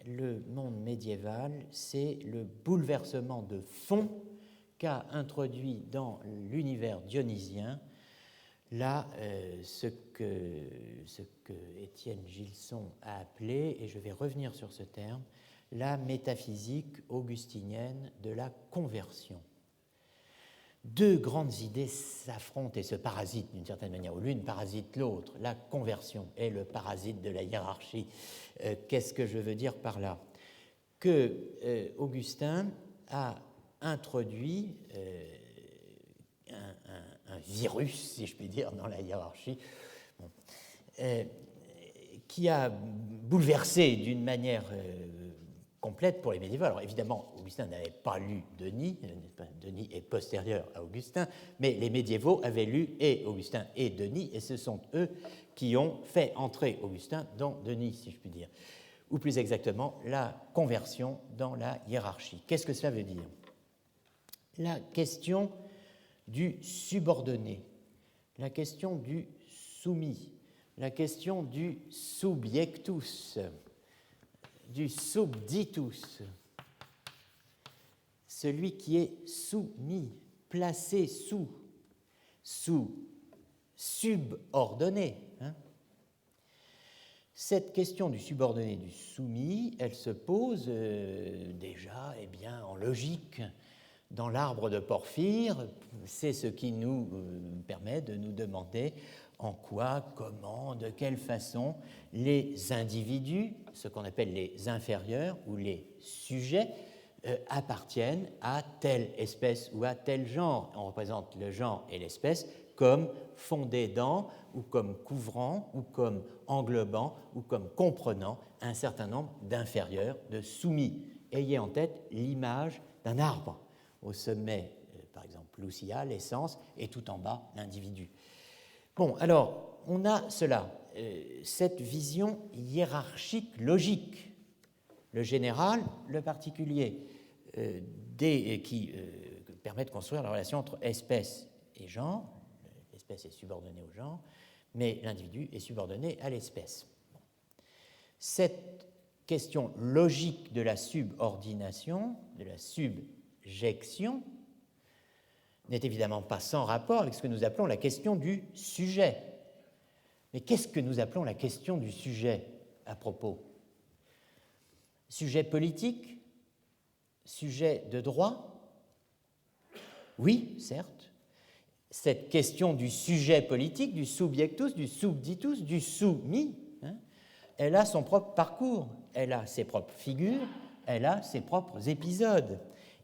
le monde médiéval, c'est le bouleversement de fond qu'a introduit dans l'univers dionysien là ce que Étienne Gilson a appelé, et je vais revenir sur ce terme, la métaphysique augustinienne de la conversion. Deux grandes idées s'affrontent et se parasitent d'une certaine manière, ou l'une parasite l'autre. La conversion est le parasite de la hiérarchie. Qu'est-ce que je veux dire par là? Que Augustin a introduit un virus, si je puis dire, dans la hiérarchie, bon, qui a bouleversé d'une manière complète pour les médiévaux. Alors évidemment, Augustin n'avait pas lu Denis, Denis est postérieur à Augustin, mais les médiévaux avaient lu et Augustin et Denis, et ce sont eux qui ont fait entrer Augustin dans Denis, si je puis dire, ou plus exactement, la conversion dans la hiérarchie. Qu'est-ce que cela veut dire? La question du subordonné, la question du soumis, la question du subjectus, du subditus, celui qui est soumis, placé sous subordonné. Cette question du subordonné, du soumis, elle se pose déjà en logique dans l'arbre de Porphyre. C'est ce qui nous permet de nous demander en quoi, comment, de quelle façon les individus, ce qu'on appelle les inférieurs ou les sujets, appartiennent à telle espèce ou à tel genre. On représente le genre et l'espèce comme fondés dans, ou comme couvrant, ou comme englobant, ou comme comprenant un certain nombre d'inférieurs, de soumis. Ayez en tête l'image d'un arbre. Au sommet, par exemple, l'ousia, l'essence, et tout en bas, l'individu. Bon, alors, on a cela, cette vision hiérarchique logique, le général, le particulier, qui permet de construire la relation entre espèce et genre. L'espèce est subordonnée au genre, mais l'individu est subordonné à l'espèce. Bon. Cette question logique de la subordination, de la subjection, n'est évidemment pas sans rapport avec ce que nous appelons la question du sujet. Mais qu'est-ce que nous appelons la question du sujet à propos? Sujet politique? Sujet de droit? Oui, certes. Cette question du sujet politique, du subjectus, du subditus, du soumis, elle a son propre parcours, elle a ses propres figures, elle a ses propres épisodes.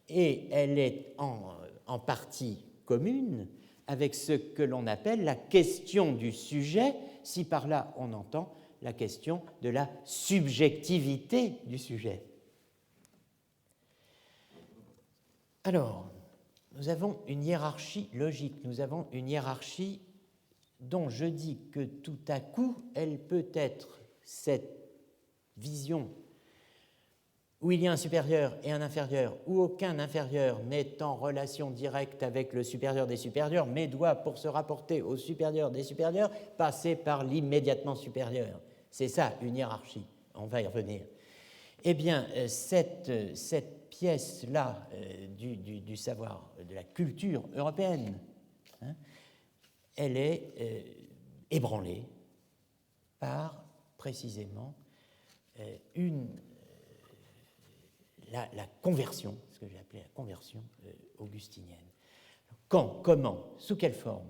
Et elle est en partie commune avec ce que l'on appelle la question du sujet, si par là on entend la question de la subjectivité du sujet. Alors, nous avons une hiérarchie logique, nous avons une hiérarchie dont je dis que tout à coup, elle peut être cette vision où il y a un supérieur et un inférieur, où aucun inférieur n'est en relation directe avec le supérieur des supérieurs, mais doit, pour se rapporter au supérieur des supérieurs, passer par l'immédiatement supérieur. C'est ça, une hiérarchie. On va y revenir. Eh bien, cette pièce-là du savoir, de la culture européenne, elle est ébranlée par, précisément, la conversion, ce que j'ai appelé la conversion augustinienne. Quand, comment, sous quelle forme?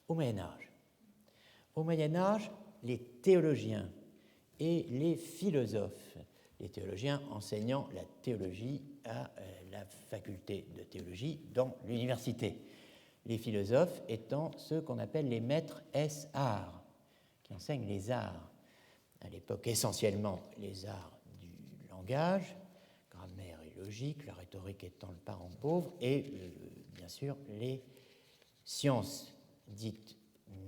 Au Moyen-Âge. Au Moyen-Âge, les théologiens et les philosophes, les théologiens enseignant la théologie à la faculté de théologie dans l'université, les philosophes étant ceux qu'on appelle les maîtres ès arts, qui enseignent les arts, à l'époque essentiellement les arts du langage, grammaire et logique, la rhétorique étant le parent pauvre, et bien sûr les sciences dites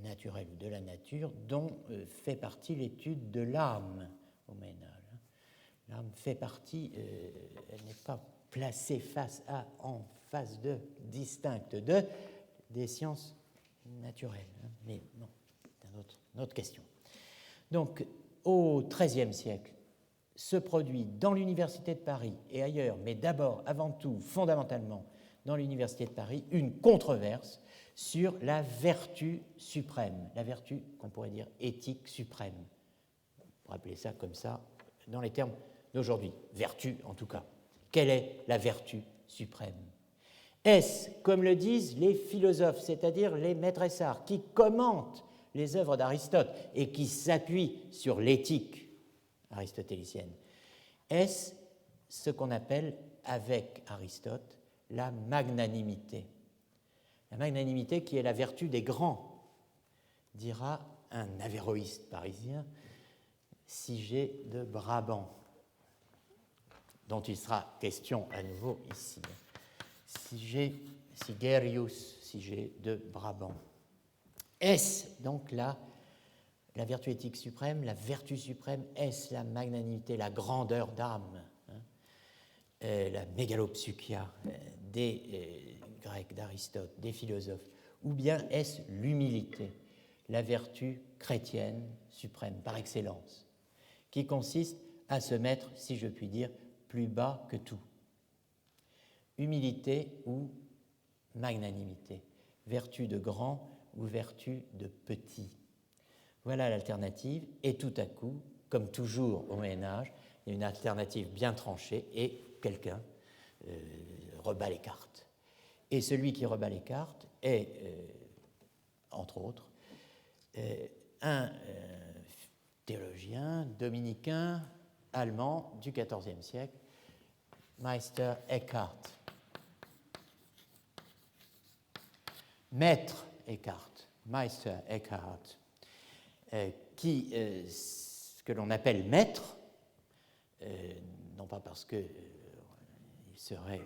naturelles ou de la nature, dont fait partie l'étude de l'âme au Moyen-Âge. L'âme fait partie, elle n'est pas placée face à, en face de, distincte de, des sciences naturelles. Mais non, c'est une autre question. Donc, au XIIIe siècle, se produit dans l'Université de Paris et ailleurs, mais d'abord, avant tout, fondamentalement, dans l'Université de Paris, une controverse sur la vertu suprême, la vertu qu'on pourrait dire éthique suprême. On pourrait appeler ça comme ça dans les termes d'aujourd'hui, vertu en tout cas. Quelle est la vertu suprême? Est-ce, comme le disent les philosophes, c'est-à-dire les maîtres-arts, qui commentent les œuvres d'Aristote et qui s'appuient sur l'éthique aristotélicienne, est-ce ce qu'on appelle, avec Aristote, la magnanimité? La magnanimité qui est la vertu des grands, dira un avéroïste parisien, Sigé de Brabant, dont il sera question à nouveau ici. Sigerius Sigé de Brabant. Est-ce donc la vertu éthique suprême, la vertu suprême? Est-ce la magnanimité, la grandeur d'âme, la mégalopsychia des Grecs, d'Aristote, des philosophes? Ou bien est-ce l'humilité, la vertu chrétienne suprême par excellence, qui consiste à se mettre, si je puis dire, plus bas que tout? Humilité ou magnanimité, vertu de grand ou vertu de petit? Voilà l'alternative, et tout à coup, comme toujours au Moyen-Âge, il y a une alternative bien tranchée et quelqu'un rebat les cartes. Et celui qui rebat les cartes est, entre autres, un théologien dominicain allemand du XIVe siècle, Meister Eckhart. Maître Eckhart, Meister Eckhart, que l'on appelle maître, non pas parce qu'il serait une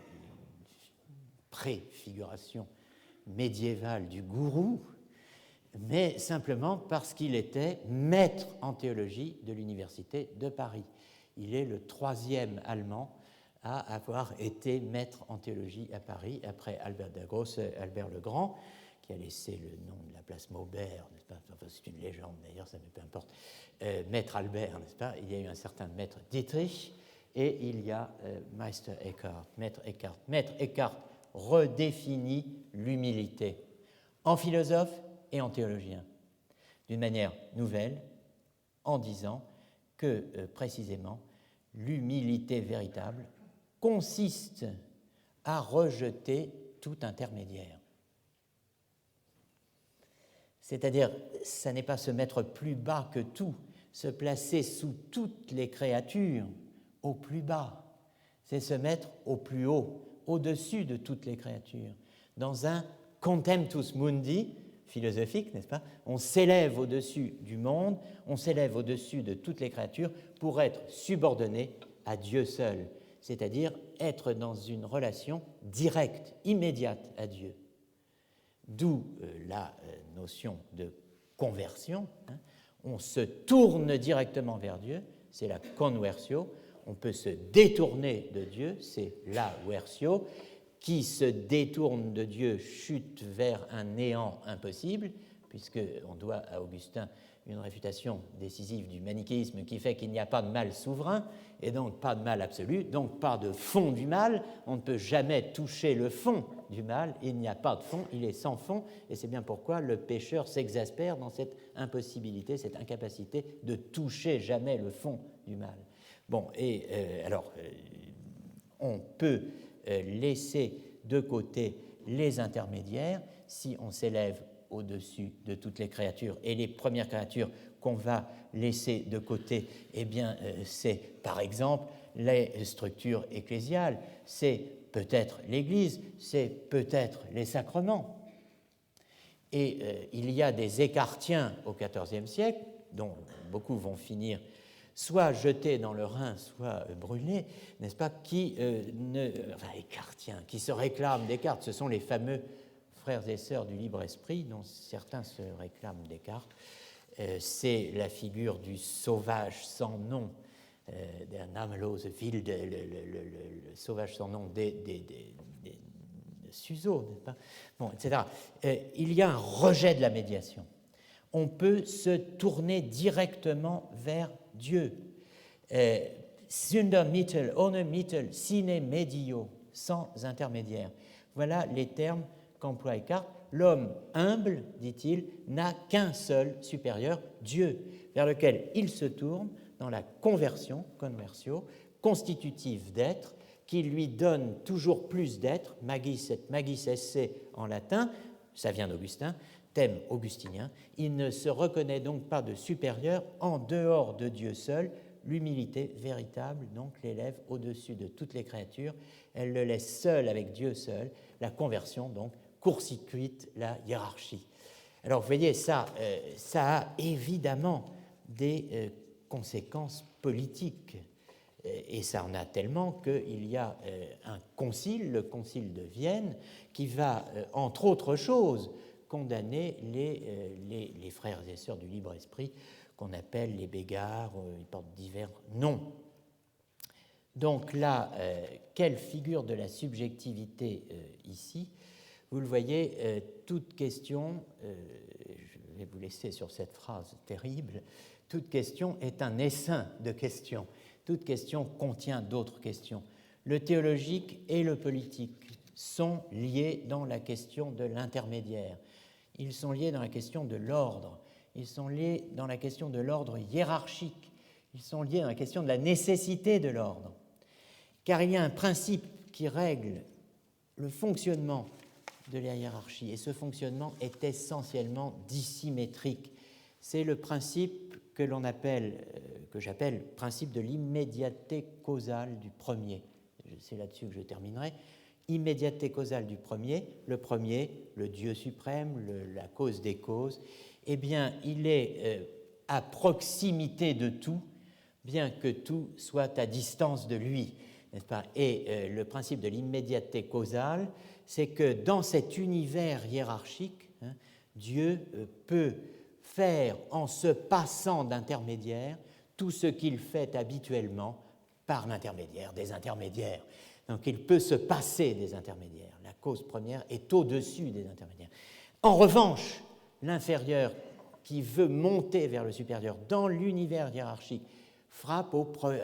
préfiguration médiévale du gourou, mais simplement parce qu'il était maître en théologie de l'Université de Paris. Il est le troisième Allemand à avoir été maître en théologie à Paris, après Albert de Grosse et Albert le Grand, qui a laissé le nom de la place Maubert, n'est-ce pas? Enfin, c'est une légende d'ailleurs, ça, mais peu importe. Maître Albert, n'est-ce pas? Il y a eu un certain maître Dietrich, et il y a Meister Eckhart, maître Eckhart. Maître Eckhart redéfinit l'humilité en philosophe et en théologien, d'une manière nouvelle, en disant que, précisément, l'humilité véritable consiste à rejeter tout intermédiaire. C'est-à-dire, ça n'est pas se mettre plus bas que tout, se placer sous toutes les créatures au plus bas, c'est se mettre au plus haut, au-dessus de toutes les créatures, dans un contemptus mundi philosophique, n'est-ce pas? On s'élève au-dessus du monde, on s'élève au-dessus de toutes les créatures pour être subordonné à Dieu seul, c'est-à-dire être dans une relation directe, immédiate à Dieu. D'où la notion de conversion. On se tourne directement vers Dieu, c'est la conversio. On peut se détourner de Dieu, c'est la versio. Qui se détourne de Dieu chute vers un néant impossible, puisqu'on doit à Augustin une réfutation décisive du manichéisme qui fait qu'il n'y a pas de mal souverain, et donc pas de mal absolu, donc pas de fond du mal. On ne peut jamais toucher le fond du mal, il n'y a pas de fond, il est sans fond, et c'est bien pourquoi le pécheur s'exaspère dans cette impossibilité, cette incapacité de toucher jamais le fond du mal. Bon, et alors, on peut laisser de côté les intermédiaires si on s'élève au-dessus de toutes les créatures. Et les premières créatures qu'on va laisser de côté, eh bien, c'est par exemple les structures ecclésiales, c'est peut-être l'Église, c'est peut-être les sacrements. Et il y a des écartiens au XIVe siècle, dont beaucoup vont finir soit jetés dans le Rhin, soit brûlés, n'est-ce pas, écartiens, qui se réclament Descartes. Ce sont les fameux frères et sœurs du libre esprit, dont certains se réclament Descartes. C'est la figure du sauvage sans nom, der namenlose Wilde, le sauvage sans nom des Suzeau, n'est-ce pas? Bon, etc. Il y a un rejet de la médiation. On peut se tourner directement vers Dieu. Sunder mittel, ohne mittel, sine medio, sans intermédiaire. Voilà les termes qu'emploie Eckhart. L'homme humble, dit-il, n'a qu'un seul supérieur, Dieu, vers lequel il se tourne dans la conversion, conversio, constitutive d'être, qui lui donne toujours plus d'être, magis et magis esse en latin, ça vient d'Augustin, thème augustinien. Il ne se reconnaît donc pas de supérieur en dehors de Dieu seul. L'humilité véritable, donc, l'élève au-dessus de toutes les créatures. Elle le laisse seul avec Dieu seul. La conversion, donc, court-circuite la hiérarchie. Alors, vous voyez, ça a évidemment des conséquences politiques. Et ça en a tellement qu'il y a un concile, le concile de Vienne, qui va, entre autres choses, condamner les frères et sœurs du libre esprit qu'on appelle les bégards, ils portent divers noms. Donc là, quelle figure de la subjectivité ici? Vous le voyez, toute question, je vais vous laisser sur cette phrase terrible, toute question est un essaim de questions. Toute question contient d'autres questions. Le théologique et le politique sont liés dans la question de l'intermédiaire. Ils sont liés dans la question de l'ordre. Ils sont liés dans la question de l'ordre hiérarchique. Ils sont liés dans la question de la nécessité de l'ordre. Car il y a un principe qui règle le fonctionnement de la hiérarchie, et ce fonctionnement est essentiellement dissymétrique. C'est le principe que l'on appelle, que j'appelle principe de l'immédiateté causale du premier. C'est là-dessus que je terminerai. Immédiateté causale du premier, le Dieu suprême, la cause des causes, eh bien, il est à proximité de tout, bien que tout soit à distance de lui, n'est-ce pas? Et le principe de l'immédiateté causale, c'est que dans cet univers hiérarchique, Dieu peut faire, en se passant d'intermédiaire, tout ce qu'il fait habituellement par l'intermédiaire des intermédiaires. Donc il peut se passer des intermédiaires. La cause première est au-dessus des intermédiaires. En revanche, l'inférieur qui veut monter vers le supérieur dans l'univers hiérarchique frappe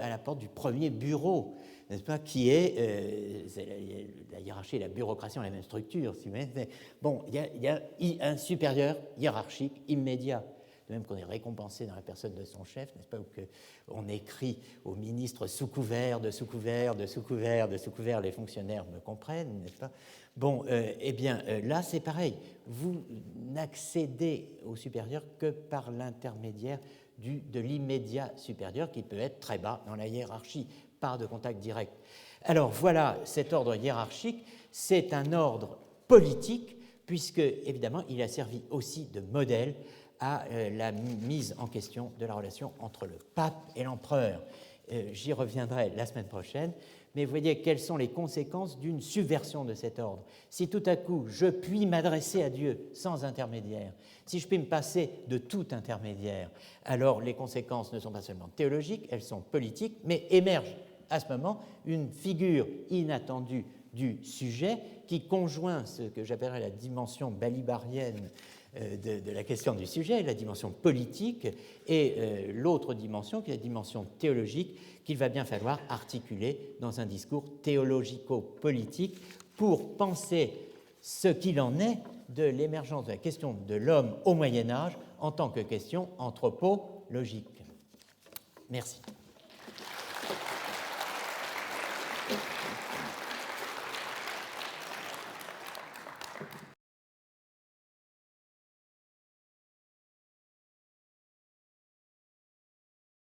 à la porte du premier bureau, n'est-ce pas, qui est la hiérarchie et la bureaucratie ont la même structure, si vous voulez, mais bon, il y a un supérieur hiérarchique immédiat, de même qu'on est récompensé dans la personne de son chef, n'est-ce pas, ou qu'on écrit au ministre sous couvert, de sous couvert, de sous couvert, de sous couvert, les fonctionnaires me comprennent, n'est-ce pas? Bon, eh bien, là, c'est pareil. Vous n'accédez au supérieur que par l'intermédiaire de l'immédiat supérieur, qui peut être très bas dans la hiérarchie, par de contact direct. Alors, voilà, cet ordre hiérarchique, c'est un ordre politique, puisque, évidemment, il a servi aussi de modèle à la mise en question de la relation entre le pape et l'empereur. J'y reviendrai la semaine prochaine, mais vous voyez quelles sont les conséquences d'une subversion de cet ordre. Si tout à coup je puis m'adresser à Dieu sans intermédiaire, si je puis me passer de tout intermédiaire, alors les conséquences ne sont pas seulement théologiques, elles sont politiques, mais émerge à ce moment une figure inattendue du sujet qui conjoint ce que j'appellerais la dimension balibarienne de la question du sujet, la dimension politique, et l'autre dimension, qui est la dimension théologique, qu'il va bien falloir articuler dans un discours théologico-politique pour penser ce qu'il en est de l'émergence de la question de l'homme au Moyen-Âge en tant que question anthropologique. Merci.